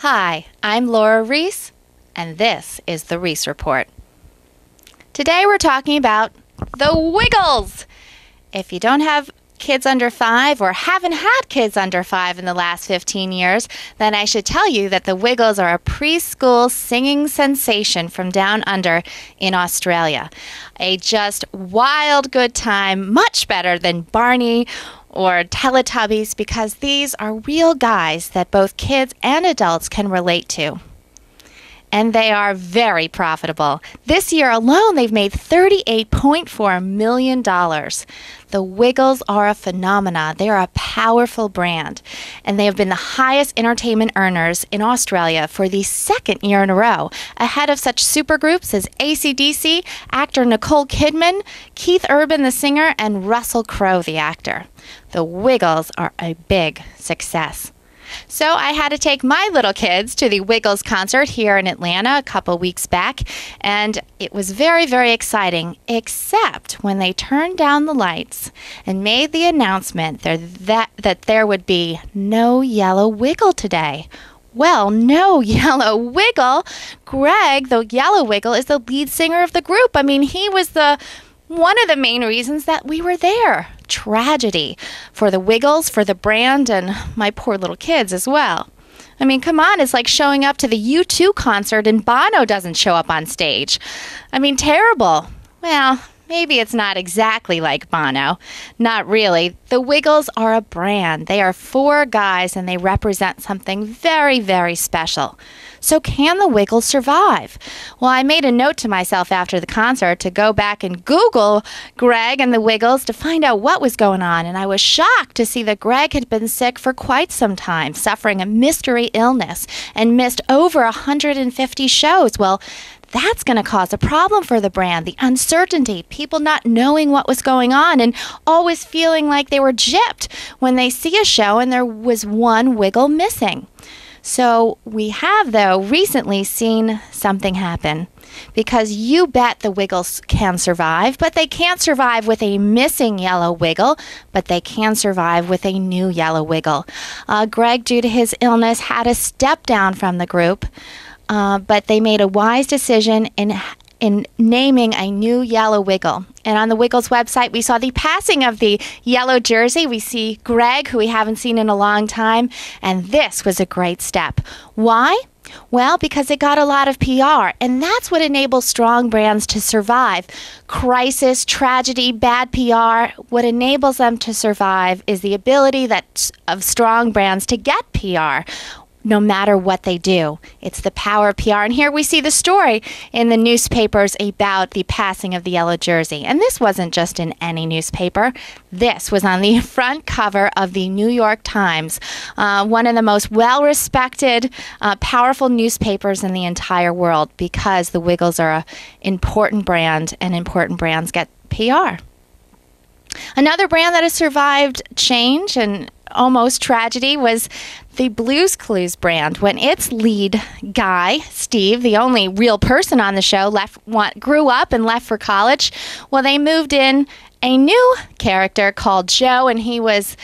Hi, I'm Laura Ries, and this is the Ries Report. Today we're talking about the Wiggles. If you don't have kids under 5 or haven't had kids under 5 in the last 15 years, then I should tell you that the Wiggles are a preschool singing sensation from down under in Australia. A just wild good time, much better than Barney or Teletubbies, because these are real guys that both kids and adults can relate to. And they are very profitable. This year alone, they've made $38.4 million. The Wiggles are a phenomenon. They are a powerful brand, and they have been the highest entertainment earners in Australia for the second year in a row, ahead of such supergroups as AC/DC, actor Nicole Kidman, Keith Urban the singer, and Russell Crowe the actor. The Wiggles are a big success. So I had to take my little kids to the Wiggles concert here in Atlanta a couple weeks back, and it was very, very exciting, except when they turned down the lights and made the announcement that there would be no Yellow Wiggle today. Well, no Yellow Wiggle. Greg, the Yellow Wiggle, is the lead singer of the group. I mean, he was one of the main reasons that we were there. Tragedy for the Wiggles, for the brand, and my poor little kids as well. I mean, come on, it's like showing up to the U2 concert and Bono doesn't show up on stage. I mean, terrible. Well, maybe it's not exactly like Bono. Not really. The Wiggles are a brand. They are 4 guys and they represent something very, very special. So can the Wiggles survive? Well, I made a note to myself after the concert to go back and Google Greg and the Wiggles to find out what was going on. And I was shocked to see that Greg had been sick for quite some time, suffering a mystery illness, and missed over 150 shows. Well, that's going to cause a problem for the brand. The uncertainty, people not knowing what was going on and always feeling like they were gypped when they see a show and there was one Wiggle missing. So we have, though, recently seen something happen, because you bet the Wiggles can survive, but they can't survive with a missing Yellow Wiggle, but they can survive with a new Yellow Wiggle. Greg, due to his illness, had to step down from the group, but they made a wise decision in naming a new Yellow Wiggle. And on the Wiggles website, we saw the passing of the yellow jersey. We see Greg, who we haven't seen in a long time, and this was a great step. Why? Well, because it got a lot of PR, and that's what enables strong brands to survive. Crisis, tragedy, bad PR, what enables them to survive is the ability of strong brands to get PR. No matter what they do. It's the power of PR. And here we see the story in the newspapers about the passing of the yellow jersey. And this wasn't just in any newspaper. This was on the front cover of the New York Times, one of the most well-respected, powerful newspapers in the entire world, because the Wiggles are an important brand, and important brands get PR. Another brand that has survived change and almost tragedy was the Blue's Clues brand, when its lead guy, Steve, the only real person on the show, grew up and left for college. Well, they moved in a new character called Joe, and he was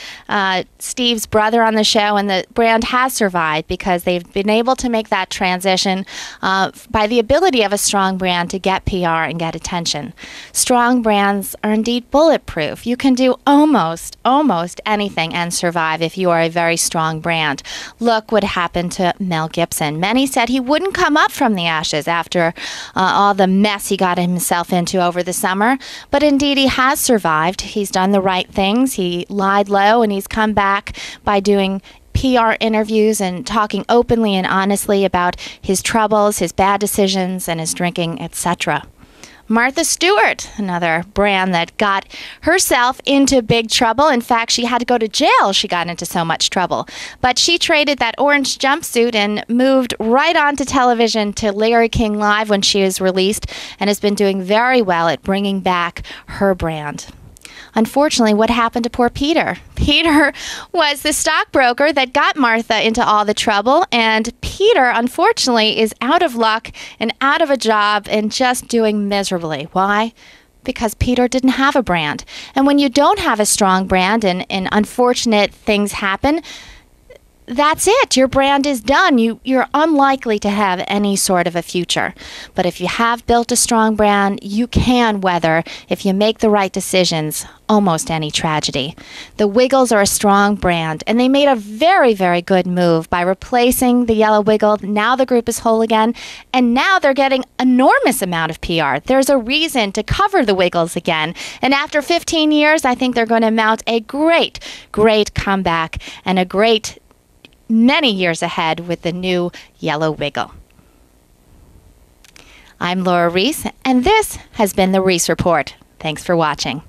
Steve's brother on the show, and the brand has survived because they've been able to make that transition by the ability of a strong brand to get PR and get attention. Strong brands are indeed bulletproof. You can do almost anything and survive if you are a very strong brand. Look what happened to Mel Gibson. Many said he wouldn't come up from the ashes after all the mess he got himself into over the summer, but indeed he has survived. He's done the right things. He lied low, and he's come back by doing PR interviews and talking openly and honestly about his troubles, his bad decisions, and his drinking, etc. Martha Stewart, another brand that got herself into big trouble. In fact, she had to go to jail. She got into so much trouble. But she traded that orange jumpsuit and moved right onto television to Larry King Live when she was released, and has been doing very well at bringing back her brand. Unfortunately, what happened to poor Peter? Peter was the stockbroker that got Martha into all the trouble, and Peter, unfortunately, is out of luck and out of a job and just doing miserably. Why? Because Peter didn't have a brand. And when you don't have a strong brand and unfortunate things happen, that's it. Your brand is done. You're unlikely to have any sort of a future. But if you have built a strong brand, you can weather, if you make the right decisions, almost any tragedy. The Wiggles are a strong brand, and they made a very, very good move by replacing the yellow Wiggle. Now the group is whole again, and now they're getting enormous amount of PR. There's a reason to cover the Wiggles again. And after 15 years, I think they're going to mount a great, great comeback and a great many years ahead with the new yellow Wiggle. I'm Laura Ries, and this has been the Ries Report. Thanks for watching.